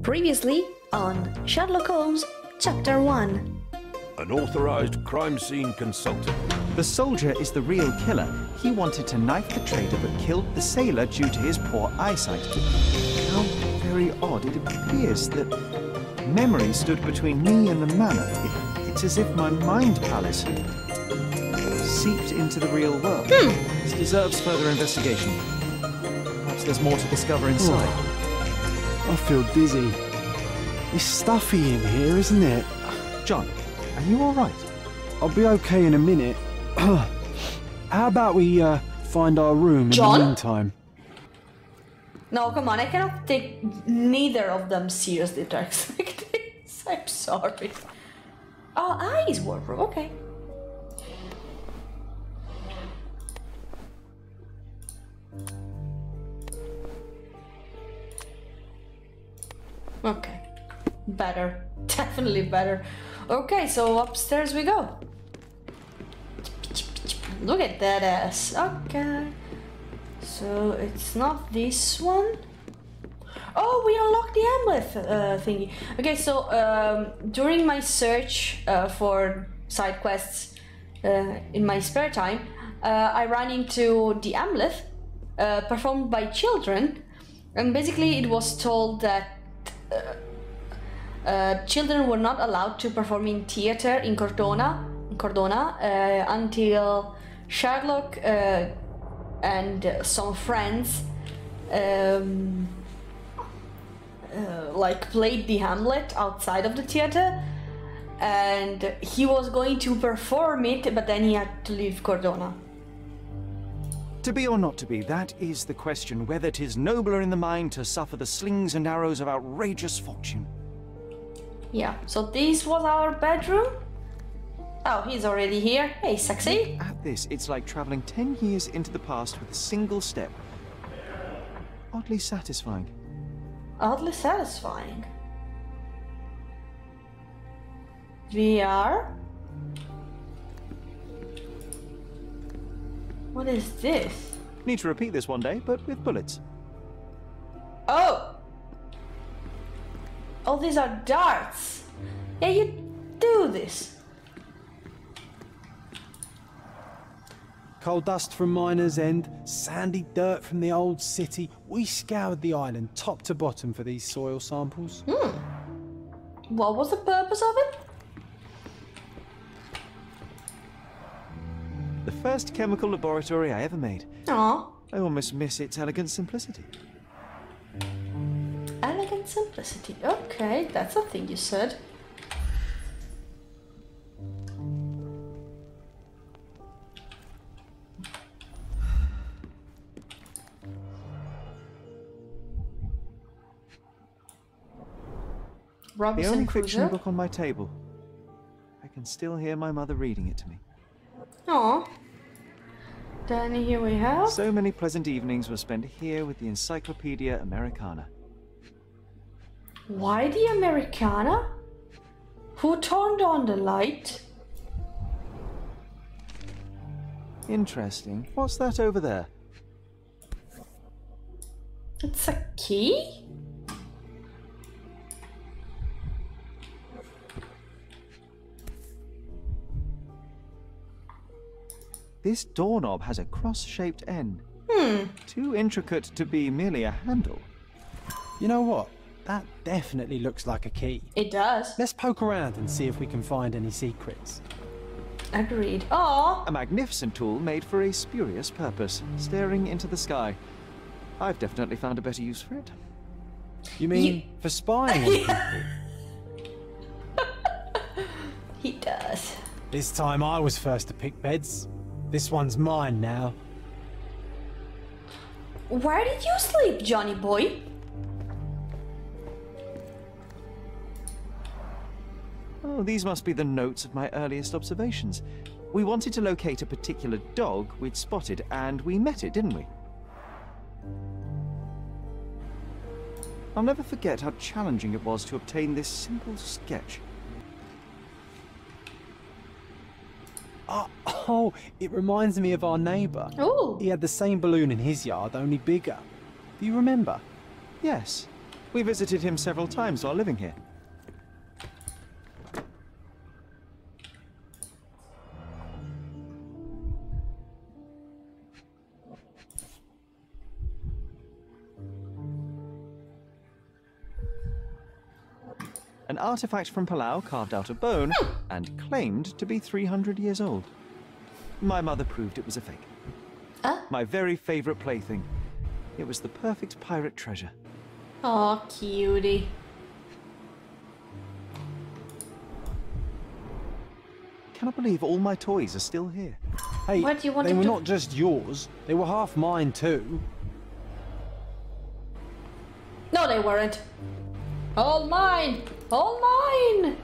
Previously on Sherlock Holmes Chapter One. An authorized crime scene consultant. The soldier is the real killer. He wanted to knife the trader but killed the sailor due to his poor eyesight. How very odd. It appears that memory stood between me and the manor. It's as if my mind palace had seeped into the real world. This deserves further investigation. Perhaps there's more to discover inside. I feel dizzy. It's stuffy in here, isn't it? John, are you all right? I'll be okay in a minute. How about we find our room John? in the meantime? No, come on, I cannot take neither of them seriously, Turks. I'm sorry. Oh, eyes wardrobe, okay. Okay. Better. Definitely better. Okay, so upstairs we go. Look at that ass. Okay. So it's not this one. Oh, we unlocked the amulet thingy. Okay, so during my search for side quests in my spare time, I ran into the amulet performed by children, and basically it was told that children were not allowed to perform in theater in Cordona until Sherlock and some friends like played the Hamlet outside of the theater, and he was going to perform it, but then he had to leave Cordona. To be or not to be, that is the question, whether 'tis nobler in the mind to suffer the slings and arrows of outrageous fortune. Yeah, so this was our bedroom. Oh, he's already here. Hey, sexy. At this, it's like traveling 10 years into the past with a single step. Oddly satisfying. Oddly satisfying. VR? What is this? Need to repeat this one day, but with bullets. Oh! Oh, these are darts. Yeah, you do this. Coal dust from Miner's End, sandy dirt from the old city. We scoured the island top to bottom for these soil samples. What was the purpose of it? The first chemical laboratory I ever made. Aw. I almost miss its elegant simplicity. Elegant simplicity. Okay, that's a thing you said. The Robinson only fiction Crusoe. book on my table. I can still hear my mother reading it to me. Aw. Then here we have. So many pleasant evenings were spent here with the Encyclopedia Americana. Why the Americana? Who turned on the light? Interesting. What's that over there? It's a key? This doorknob has a cross-shaped end. Too intricate to be merely a handle. You know what? That definitely looks like a key. It does. Let's poke around and see if we can find any secrets. Agreed. Aw. A magnificent tool made for a spurious purpose, staring into the sky. I've definitely found a better use for it. You mean for spying on people? He does. This time I was first to pick beds. This one's mine now. Where did you sleep, Johnny boy? Oh, these must be the notes of my earliest observations. We wanted to locate a particular dog we'd spotted, and we met it, didn't we? I'll never forget how challenging it was to obtain this simple sketch. Oh, it reminds me of our neighbour. Ooh. He had the same balloon in his yard, only bigger. Do you remember? Yes. We visited him several times while living here. An artifact from Palau carved out of bone and claimed to be 300 years old. My mother proved it was a fake. My very favorite plaything. It was the perfect pirate treasure. Oh, cutie. Cannot believe all my toys are still here. Hey, What do you want they to were do? not just yours, they were half mine too. No, they weren't. All mine! All mine!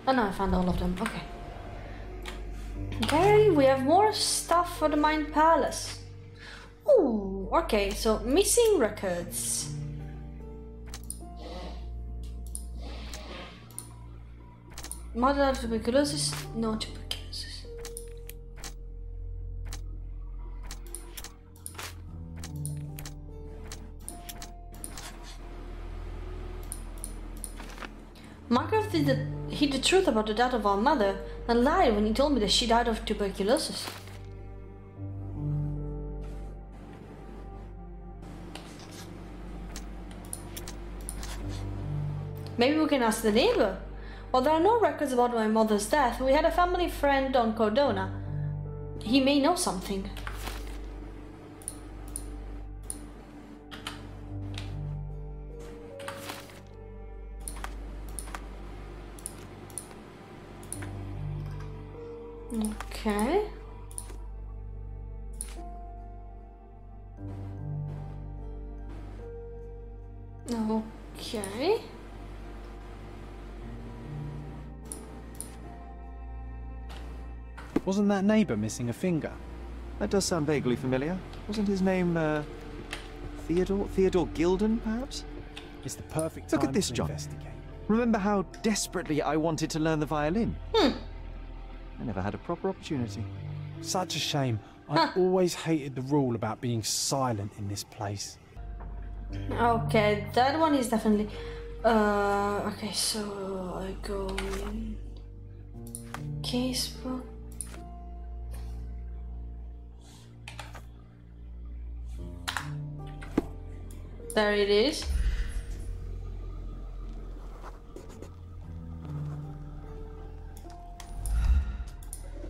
Oh no, I found all of them. Okay. Okay, we have more stuff for the Mind Palace. Ooh, okay, so missing records. Mother of tuberculosis? No tuberculosis. Markov hid the truth about the death of our mother and lied when he told me that she died of tuberculosis. Maybe we can ask the neighbor. While there are no records about my mother's death, we had a family friend on Cordona. He may know something. Okay. Okay. Wasn't that neighbour missing a finger? That does sound vaguely familiar. Wasn't his name, Theodore? Theodore Gilden, perhaps? It's the perfect Look time at this, to John. investigate. Remember how desperately I wanted to learn the violin? I never had a proper opportunity. Such a shame. I always hated the rule about being silent in this place. Okay, that one is definitely... okay, so I go in... Casebook... There it is.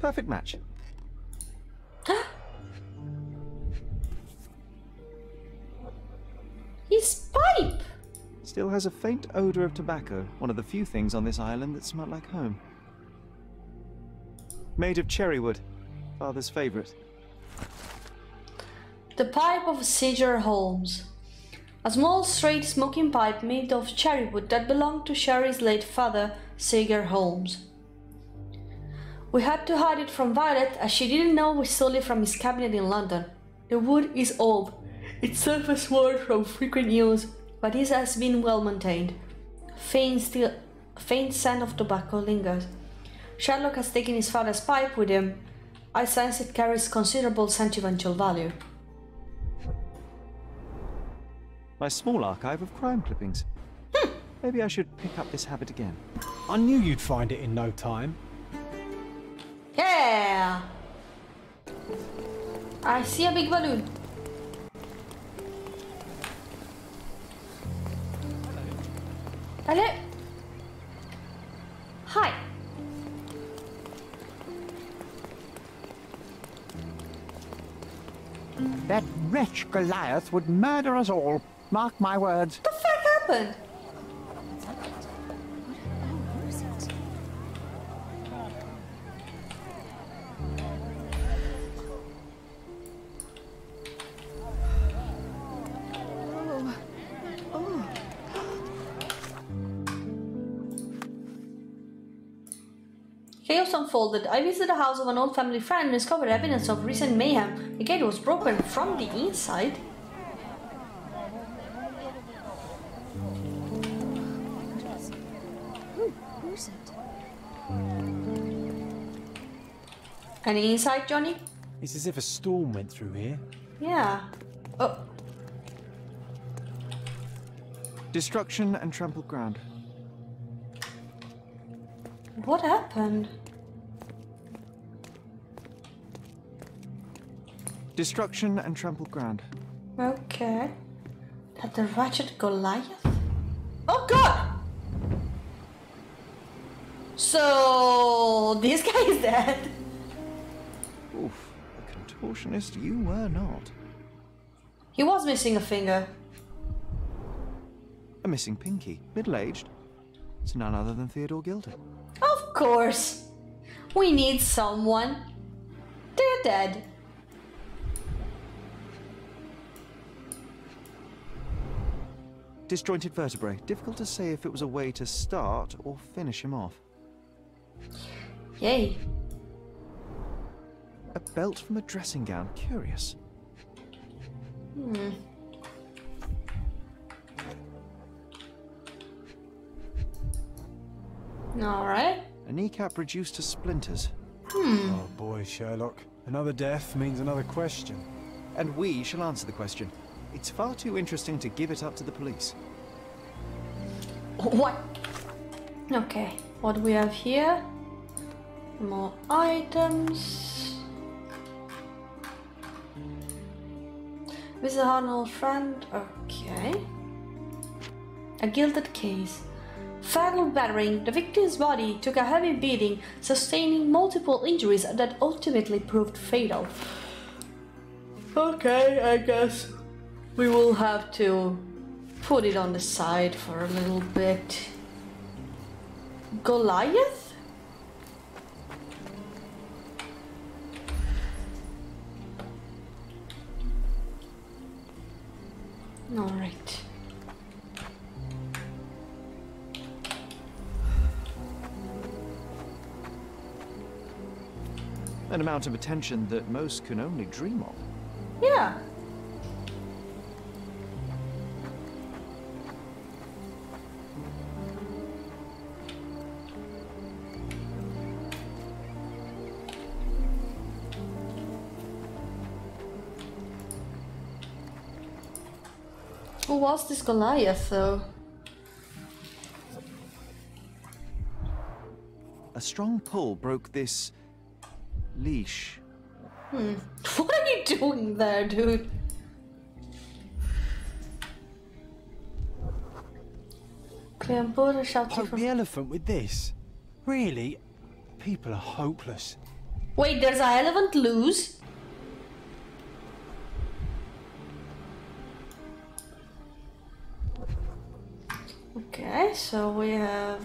Perfect match. His pipe! Still has a faint odor of tobacco, one of the few things on this island that smell like home. Made of cherry wood, father's favorite. The pipe of Sherlock Holmes. A small straight smoking pipe made of cherry wood that belonged to Sherry's late father, Sherlock Holmes. We had to hide it from Violet as she didn't know we stole it from his cabinet in London. The wood is old. Its surface worn from frequent use, but it has been well maintained. Faint scent of tobacco lingers. Sherlock has taken his father's pipe with him. I sense it carries considerable sentimental value. My small archive of crime clippings. Maybe I should pick up this habit again. I knew you'd find it in no time. Yeah! I see a big balloon. Hello? Hi. That wretch Goliath would murder us all. Mark my words. What the fuck happened? Chaos unfolded. I visited the house of an old family friend and discovered evidence of recent mayhem. The gate was broken from the inside. Who's it? Any insight, Johnny? It's as if a storm went through here. Yeah. Oh. Destruction and trampled ground. What happened? Destruction and trampled ground. Okay. That the wretched Goliath? Oh god! So this guy is dead. Oof, a contortionist you were not. He was missing a finger. A missing pinky, middle-aged. It's none other than Theodore Gilder. Of course. We need someone. They're dead. Disjointed vertebrae. Difficult to say if it was a way to start or finish him off. Yay. A belt from a dressing gown. Curious. Alright. A kneecap reduced to splinters. Oh boy, Sherlock. Another death means another question. And we shall answer the question. It's far too interesting to give it up to the police. What? Okay. What do we have here? More items. Visit an old friend. Okay. A gilded case. Fatal battering. The victim's body took a heavy beating, sustaining multiple injuries that ultimately proved fatal. Okay, I guess we will have to put it on the side for a little bit. Goliath? Alright. An amount of attention that most can only dream of. Yeah. Who was this Goliath, though? A strong pull broke this leash. What are you doing there, dude? Clear shouted Poke from... the elephant with this? Really? People are hopeless. Wait, there's an elephant loose? Okay, so we have...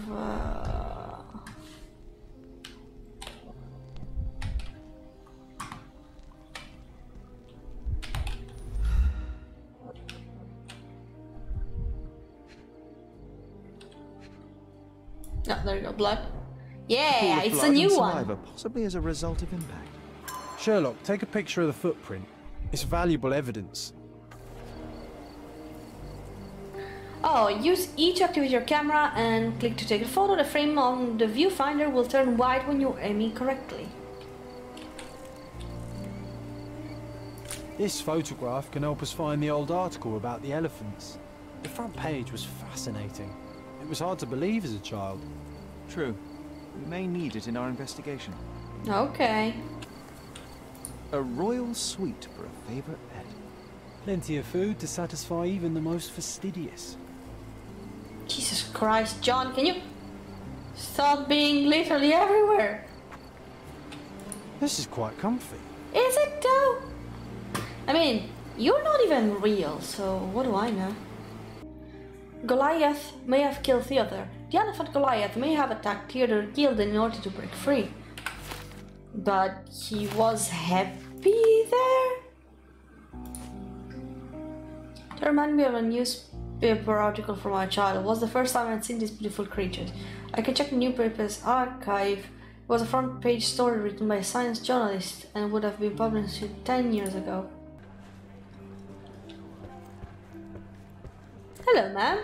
Oh, there you go, blood. Yeah, it's a new one. Saliva, possibly as a result of impact. Sherlock, take a picture of the footprint. It's valuable evidence. Oh, use E to activate your camera and click to take a photo. The frame on the viewfinder will turn white when you're aiming correctly. This photograph can help us find the old article about the elephants. The front page was fascinating. It was hard to believe as a child. True. We may need it in our investigation. Okay. A royal suite for a favourite pet. Plenty of food to satisfy even the most fastidious. Jesus Christ, John, can you stop being literally everywhere? This is quite comfy. Is it though? I mean, you're not even real, so what do I know? Goliath may have killed Theodore. The elephant Goliath may have attacked Theodore Gilden in order to break free. But he was happy there? To remind me of a newspaper article from my childhood. It was the first time I'd seen these beautiful creatures. I can check the newspaper's archive. It was a front page story written by a science journalist and would have been published 10 years ago. Hello, ma'am.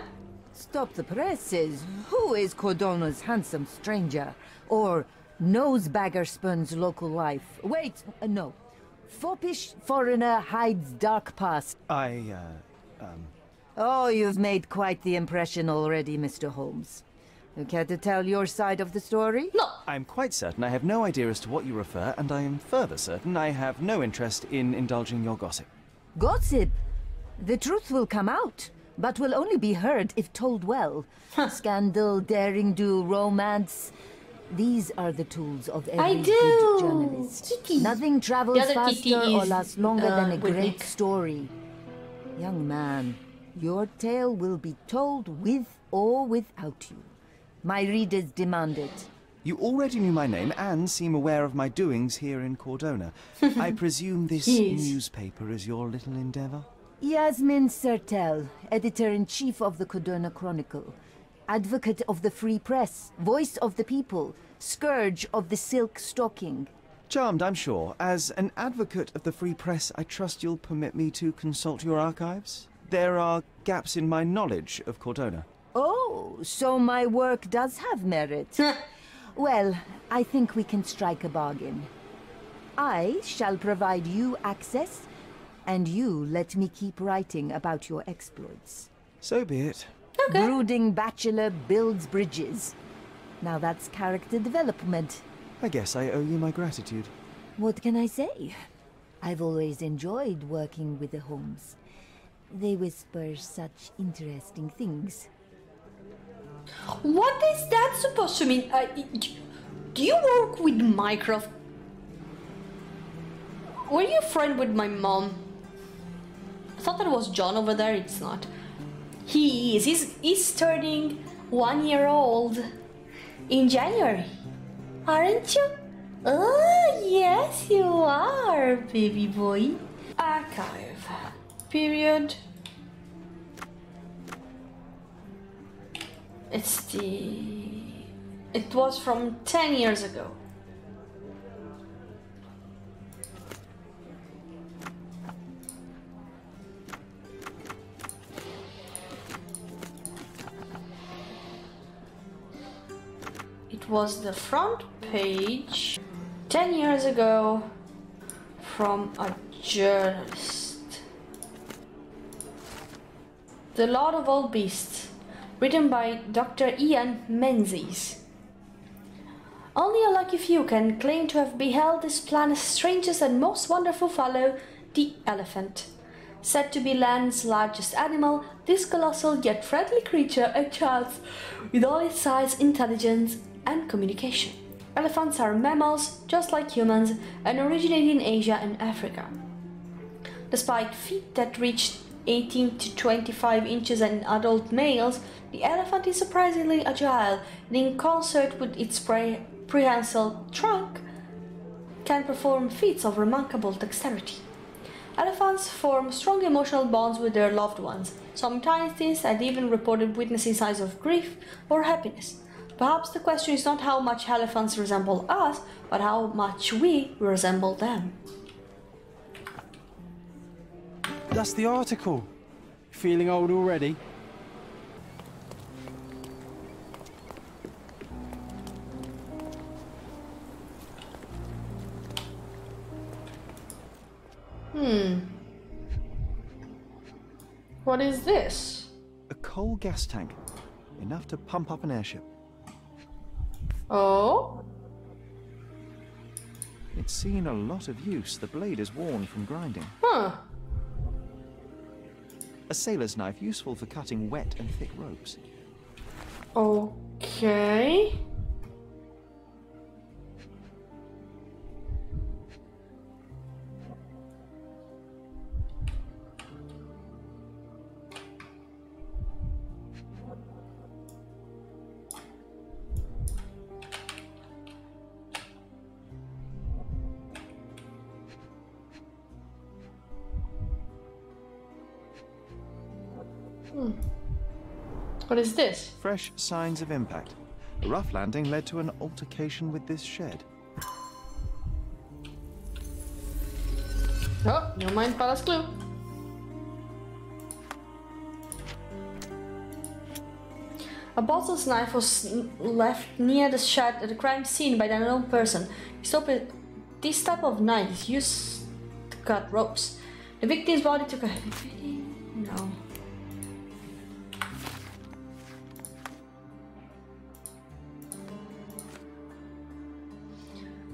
Stop the presses. Who is Cordona's handsome stranger? Or Nosebaggerspun's local life? Wait, no. Foppish foreigner hides dark past. I Oh, you've made quite the impression already, Mr. Holmes. You care to tell your side of the story? No. I'm quite certain I have no idea as to what you refer, and I am further certain I have no interest in indulging your gossip. Gossip? The truth will come out, but will only be heard if told well. Scandal, daring-do, romance. These are the tools of every good journalist. Kitty. Nothing travels The other faster Kitty or is, lasts longer than a with great Nick. story. Young man, your tale will be told with or without you. My readers demand it. You already knew my name and seem aware of my doings here in Cordona. I presume this Yes. newspaper is your little endeavor? Yasmin Sertel, editor-in-chief of the Cordona Chronicle. Advocate of the free press, voice of the people, scourge of the silk stocking. Charmed, I'm sure. As an advocate of the free press, I trust you'll permit me to consult your archives? There are gaps in my knowledge of Cordona. Oh, so my work does have merit. Well, I think we can strike a bargain. I shall provide you access, and you let me keep writing about your exploits. So be it. Okay. Brooding bachelor builds bridges. Now that's character development. I guess I owe you my gratitude. What can I say? I've always enjoyed working with the Holmes. They whisper such interesting things. What is that supposed to mean? Do you work with Mycroft? Were you a friend with my mom? I thought that was John over there. It's not. He is. He's turning 1 year old in January. Aren't you? Oh, yes, you are, baby boy. Archive. Period. It was from 10 years ago. It was the front page 10 years ago from a journalist. The Lord of All Beasts, written by Dr. Ian Menzies. Only a lucky few can claim to have beheld this planet's strangest and most wonderful fellow, the elephant. Said to be land's largest animal, this colossal yet friendly creature enchants with all its size, intelligence, and communication. Elephants are mammals, just like humans, and originate in Asia and Africa. Despite feet that reach 18 to 25 inches in adult males, the elephant is surprisingly agile, and in concert with its prehensile trunk, can perform feats of remarkable dexterity. Elephants form strong emotional bonds with their loved ones. Some scientists had even reported witnessing signs of grief or happiness. Perhaps the question is not how much elephants resemble us, but how much we resemble them. That's the article. Feeling old already? What is this? A coal gas tank. Enough to pump up an airship. Oh? It's seen a lot of use. The blade is worn from grinding. Huh. A sailor's knife, useful for cutting wet and thick ropes. Okay. What is this? Fresh signs of impact. A rough landing led to an altercation with this shed. Oh, new Mind Palace clue. A bottle's knife was left near the shed at the crime scene by the unknown person. This type of knife is used to cut ropes. The victim's body took a... No.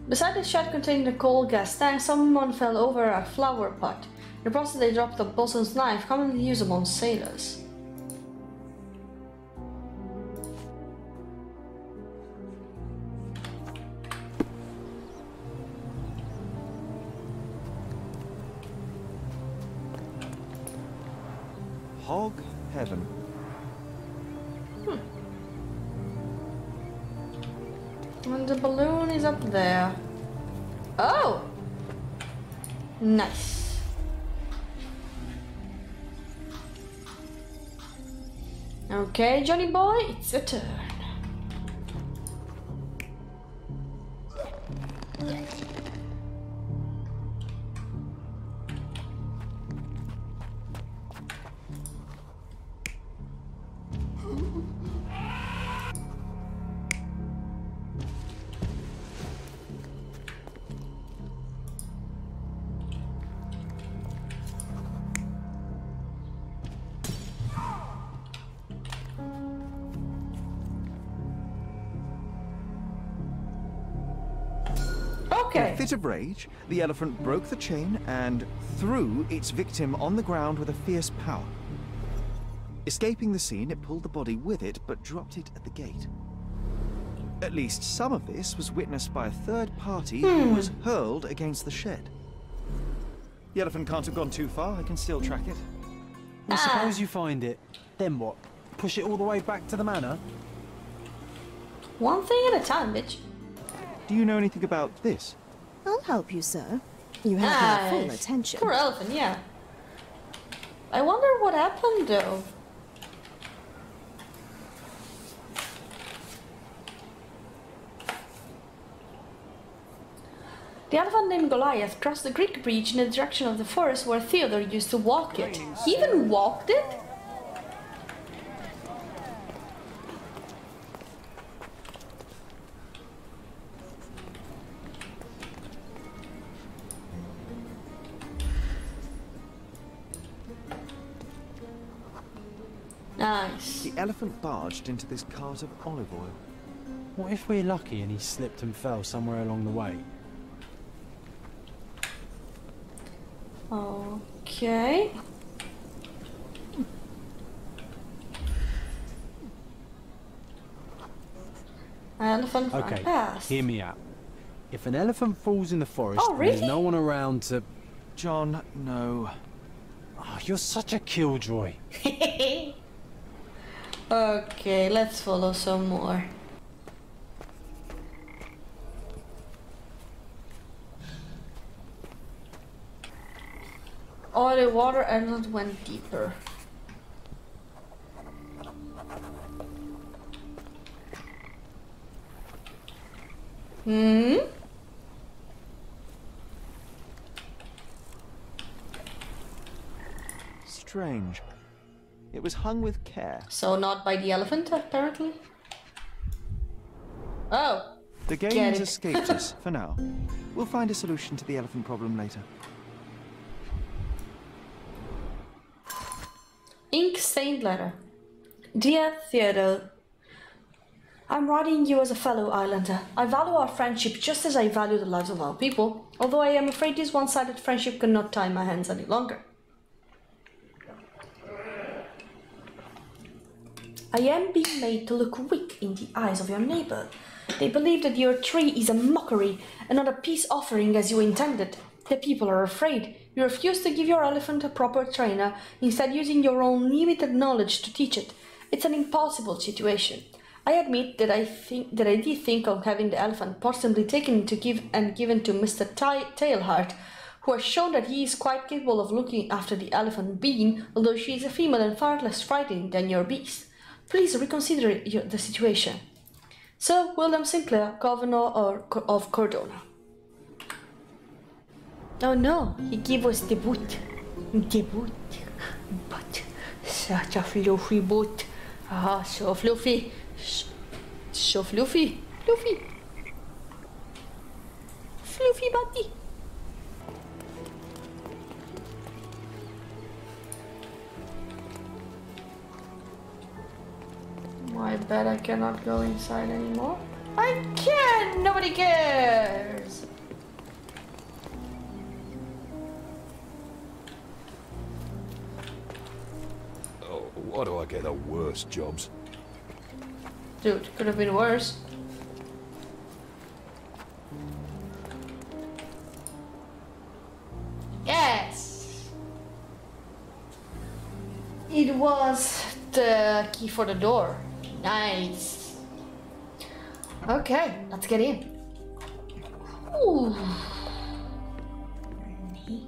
Beside the shed containing the coal gas tank, someone fell over a flower pot. In the process, they dropped the bosun's knife, commonly used among sailors. Hog heaven. And the balloon is up there. Oh! Nice. Okay, Johnny boy, it's your turn. In Okay. a fit of rage, the elephant broke the chain and threw its victim on the ground with a fierce power. Escaping the scene, it pulled the body with it, but dropped it at the gate. At least some of this was witnessed by a third party who was hurled against the shed. The elephant can't have gone too far. I can still track it. Well, suppose you find it. Then what? Push it all the way back to the manor? One thing at a time, bitch. Do you know anything about this? I'll help you, sir. You have my full attention. Poor elephant, yeah. I wonder what happened though. The elephant named Goliath crossed the creek breach in the direction of the forest where Theodore used to walk it. He even walked it? Nice. The elephant barged into this cart of olive oil. What if we're lucky and he slipped and fell somewhere along the way? Okay. Elephant Okay, fast. hear me out. If an elephant falls in the forest Oh, and there's really? no one around to... John, no. Oh, you're such a killjoy. Okay, let's follow some more. Oh, the water emerald went deeper. Hmm? Strange. It was hung with care. So not by the elephant, apparently. Oh, The Get games it. escaped us for now. We'll find a solution to the elephant problem later. ink-stained letter. Dear Theodore, I'm writing you as a fellow islander. I value our friendship just as I value the lives of our people, although I am afraid this one-sided friendship cannot tie my hands any longer. I am being made to look weak in the eyes of your neighbor. They believe that your tree is a mockery and not a peace offering as you intended. The people are afraid. You refuse to give your elephant a proper trainer, instead using your own limited knowledge to teach it. It's an impossible situation. I admit that I did think of having the elephant possibly taken to given to Mr. Tailheart, who has shown that he is quite capable of looking after the elephant being, although she is a female and far less frightening than your beast. Please reconsider the situation. Sir William Sinclair, Governor of Cordona. Oh no, he gave us the boot. The boot. But such a fluffy boot. Ah, so fluffy. So fluffy. Fluffy. Fluffy body. I bet I cannot go inside anymore. I can! Nobody cares! Oh, why do I get the worst jobs? Dude, could have been worse. Yes! It was the key for the door. Nice. Okay, let's get in. Ooh. Neat.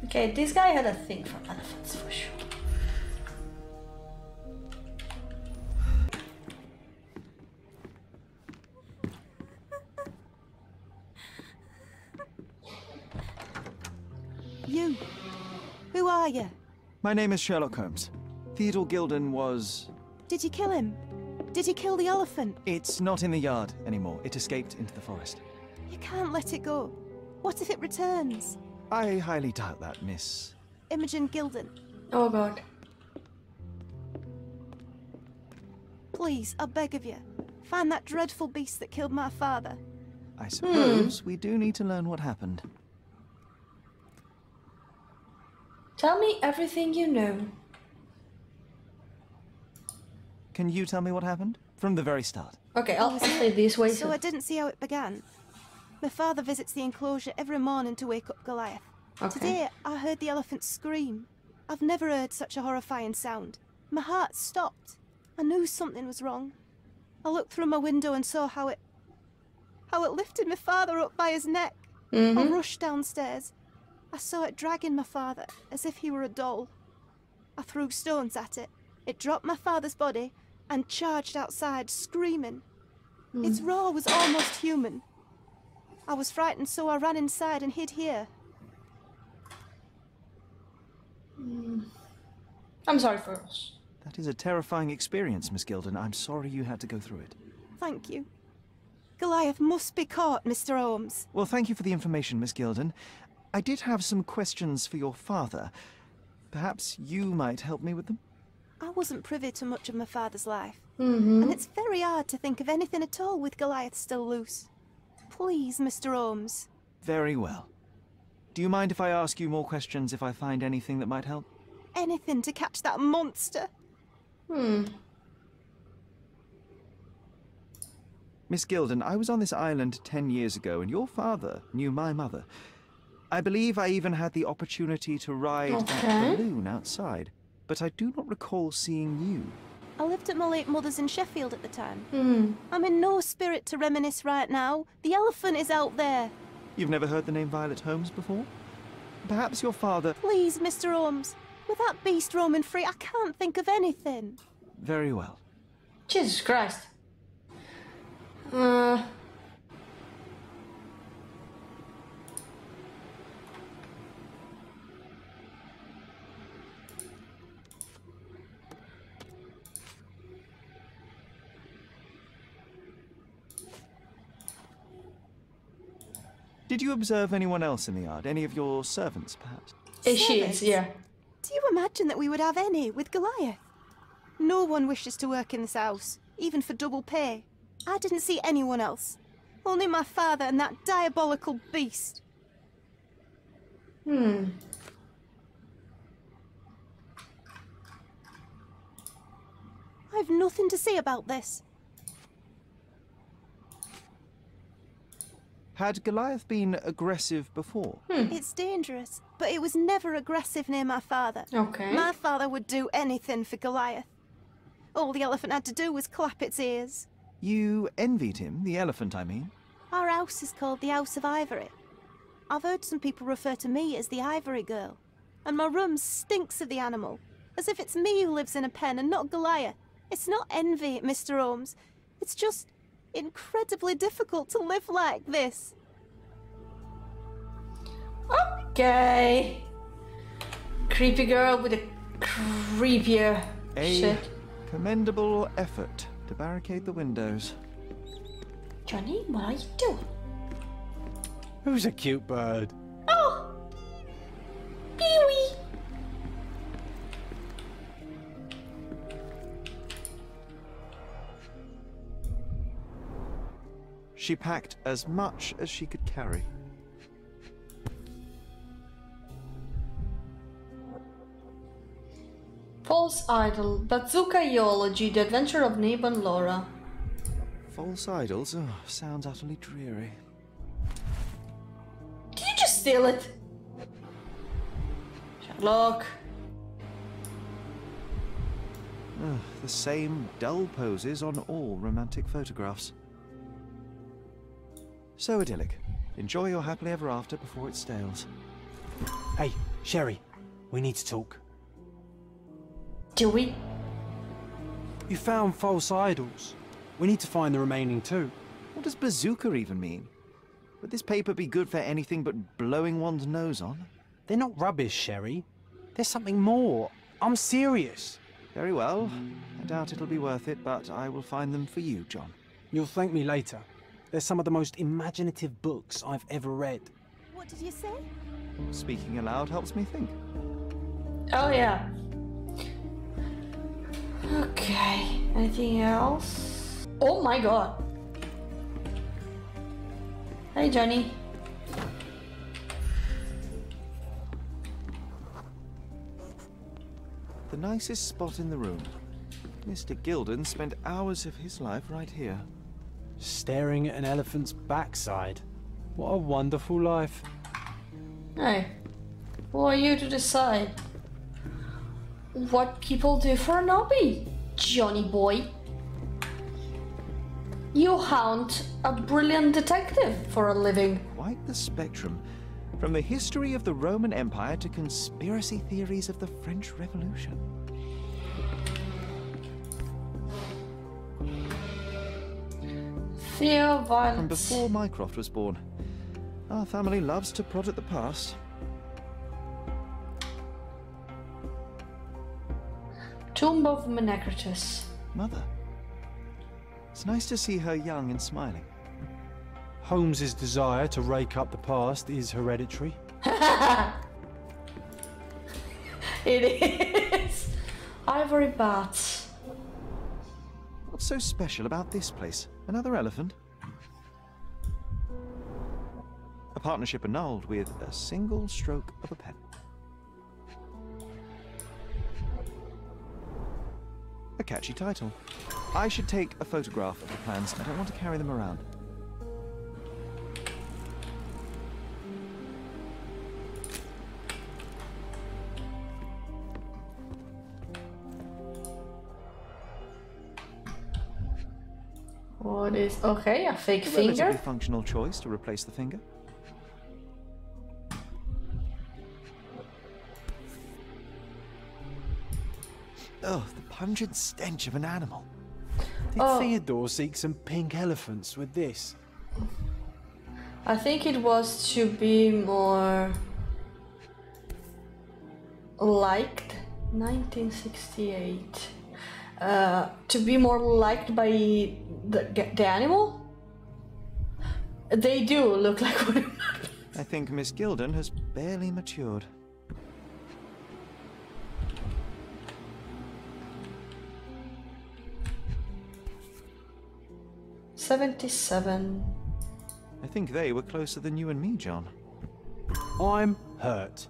Okay, this guy had a thing for elephants for sure. You. Who are you? My name is Sherlock Holmes. Theodore Gilden was... Did you kill him? Did you kill the elephant? It's not in the yard anymore. It escaped into the forest. You can't let it go. What if it returns? I highly doubt that, Miss. Imogen Gilden. Oh god. Please, I beg of you. Find that dreadful beast that killed my father. I suppose we do need to learn what happened. Tell me everything you know. Can you tell me what happened? From the very start. Okay, I'll play this way. So I didn't see how it began. My father visits the enclosure every morning to wake up Goliath. Okay. Today, I heard the elephant scream. I've never heard such a horrifying sound. My heart stopped. I knew something was wrong. I looked through my window and saw how it lifted my father up by his neck. I rushed downstairs. I saw it dragging my father as if he were a doll. I threw stones at it. It dropped my father's body and charged outside, screaming. Its roar was almost human. I was frightened, so I ran inside and hid here. I'm sorry for us. That is a terrifying experience, Miss Gilden. I'm sorry you had to go through it. Thank you. Goliath must be caught, Mr. Holmes. Well, thank you for the information, Miss Gilden. I did have some questions for your father. Perhaps you might help me with them? I wasn't privy to much of my father's life, and it's very hard to think of anything at all with Goliath still loose. Please, Mr. Holmes. Very well. Do you mind if I ask you more questions if I find anything that might help? Anything to catch that monster. Miss Gilden, I was on this island 10 years ago, and your father knew my mother. I believe I even had the opportunity to ride that balloon outside, but I do not recall seeing you. I lived at my late mother's in Sheffield at the time. I'm in no spirit to reminisce right now. The elephant is out there. You've never heard the name Violet Holmes before? Perhaps your father... Please, Mr. Holmes. With that beast roaming free, I can't think of anything. Very well. Jesus Christ. Did you observe anyone else in the yard? Any of your servants, perhaps? She is, yeah. Do you imagine that we would have any with Goliath? No one wishes to work in this house, even for double pay. I didn't see anyone else. Only my father and that diabolical beast. I've nothing to say about this. Had Goliath been aggressive before? It's dangerous, but it was never aggressive near my father. Okay. My father would do anything for Goliath. All the elephant had to do was clap its ears. You envied him, the elephant, I mean? Our house is called the House of Ivory. I've heard some people refer to me as the Ivory Girl. And my room stinks of the animal, as if it's me who lives in a pen and not Goliath. It's not envy, Mr. Holmes. It's just incredibly difficult to live like this. Okay. Creepy girl with a creepier shit. Commendable effort to barricade the windows. Johnny, what are you doing? Who's a cute bird? Oh! Pee-wee! She packed as much as she could carry. False Idol, Bazooka-ology, The Adventure of Nib and Laura. False idols? Oh, sounds utterly dreary. Did you just steal it? Sherlock. The same dull poses on all romantic photographs. So idyllic. Enjoy your happily ever after before it stales. Hey, Sherry, we need to talk. Do we? You found false idols. We need to find the remaining two. What does bazooka even mean? Would this paper be good for anything but blowing one's nose on? They're not rubbish, Sherry. There's something more. I'm serious. Very well. I doubt it'll be worth it, but I will find them for you, John. You'll thank me later. They're some of the most imaginative books I've ever read. What did you say? Speaking aloud helps me think. Oh yeah. Okay, anything else? Oh my god. Hey Johnny. The nicest spot in the room. Mr. Gilden spent hours of his life right here. Staring at an elephant's backside. What a wonderful life. Hey, who are you to decide what people do for an hobby, Johnny boy? You hound a brilliant detective for a living. Quite the spectrum. From the history of the Roman Empire to conspiracy theories of the French Revolution. Fear, violence. From before Mycroft was born. Our family loves to prod at the past. Tomb of Menecratus. Mother. It's nice to see her young and smiling. Holmes's desire to rake up the past is hereditary. It is. Ivory bats. What's so special about this place? Another elephant? A partnership annulled with a single stroke of a pen. A catchy title. I should take a photograph of the plans. I don't want to carry them around. What is... Okay, a fake A finger. relatively functional choice to replace the finger. Oh, the pungent stench of an animal. Did Theodore seek some pink elephants with this? I think it was to be more liked. 1968. To be more liked by the animal. They do look like wooden. I think Miss Gilden has barely matured. '77. I think they were closer than you and me, John. I'm hurt.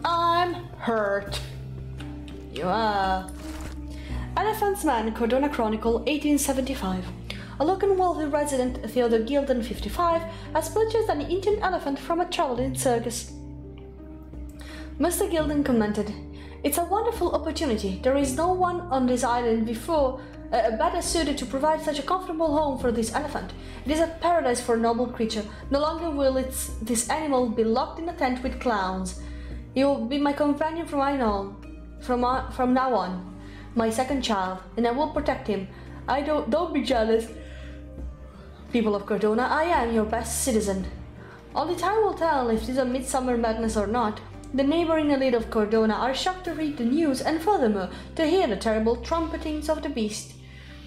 I'm hurt. You are. Elephant's Man, Cordona Chronicle, 1875. A local wealthy resident, Theodore Gilden, 55, has purchased an Indian elephant from a traveling circus. Mr. Gilden commented, "It's a wonderful opportunity. There is no one on this island before better suited to provide such a comfortable home for this elephant. It is a paradise for a noble creature. No longer will this animal be locked in a tent with clowns. He will be my companion from now on, my second child, and I will protect him. Don't be jealous, people of Cordona. I am your best citizen. Only time will tell if this is a midsummer madness or not. The neighboring elite of Cordona are shocked to read the news and furthermore to hear the terrible trumpetings of the beast.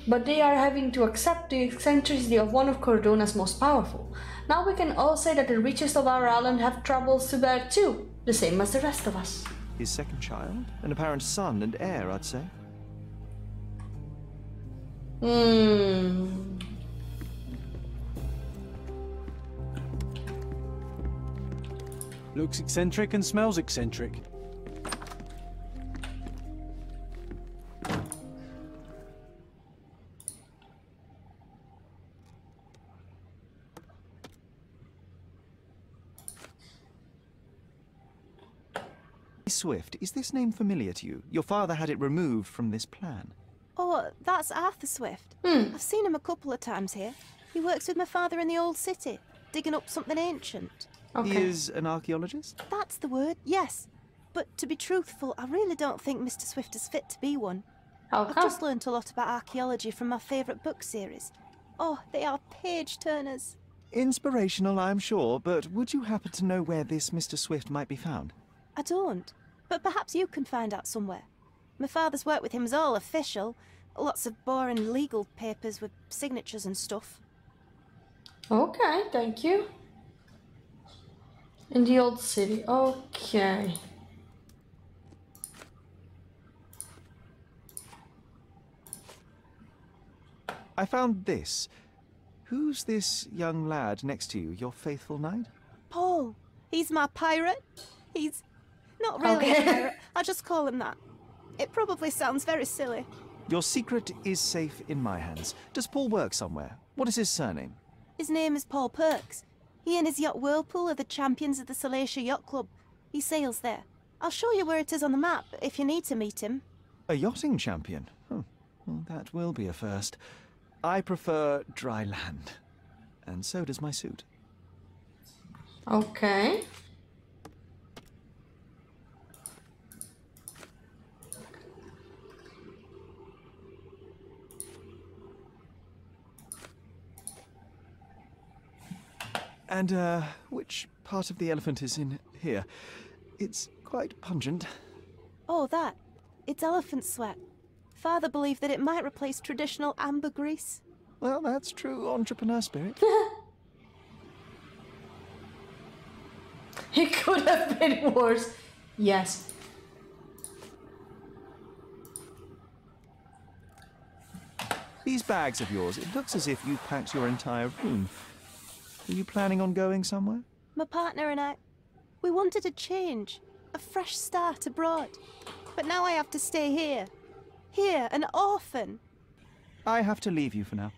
But they are having to accept the eccentricity of one of Cordona's most powerful. Now we can all say that the richest of our island have troubles to bear too, the same as the rest of us." His second child? An apparent son and heir, I'd say. Hmm. Looks eccentric and smells eccentric. Swift, is this name familiar to you? Your father had it removed from this plan. Oh, that's Arthur Swift. I've seen him a couple of times here. He works with my father in the old city, digging up something ancient. Okay. He is an archaeologist? That's the word, yes. But to be truthful, I really don't think Mr. Swift is fit to be one. How I've come? just learnt a lot about archaeology from my favourite book series. Oh, they are page-turners. Inspirational, I'm sure, but would you happen to know where this Mr. Swift might be found? I don't, but perhaps you can find out somewhere. My father's work with him is all official. Lots of boring legal papers with signatures and stuff. Okay, thank you. In the old city, okay. I found this. Who's this young lad next to you, your faithful knight? Paul, he's my pirate. He's not really Okay. a pirate. I just call him that. It probably sounds very silly. Your secret is safe in my hands. Does Paul work somewhere? What is his surname? His name is Paul Perks. He and his yacht Whirlpool are the champions of the Salacia Yacht Club. He sails there. I'll show you where it is on the map if you need to meet him. A yachting champion? Well, that will be a first. I prefer dry land. And so does my suit. Okay. And, which part of the elephant is in here? It's quite pungent. Oh, that. It's elephant sweat. Father believed that it might replace traditional ambergris. Well, that's true entrepreneur spirit. It could have been worse. Yes. These bags of yours, it looks as if you packed your entire room. Are you planning on going somewhere? My partner and I, we wanted a change, a fresh start abroad. But now I have to stay here. Here, an orphan. I have to leave you for now.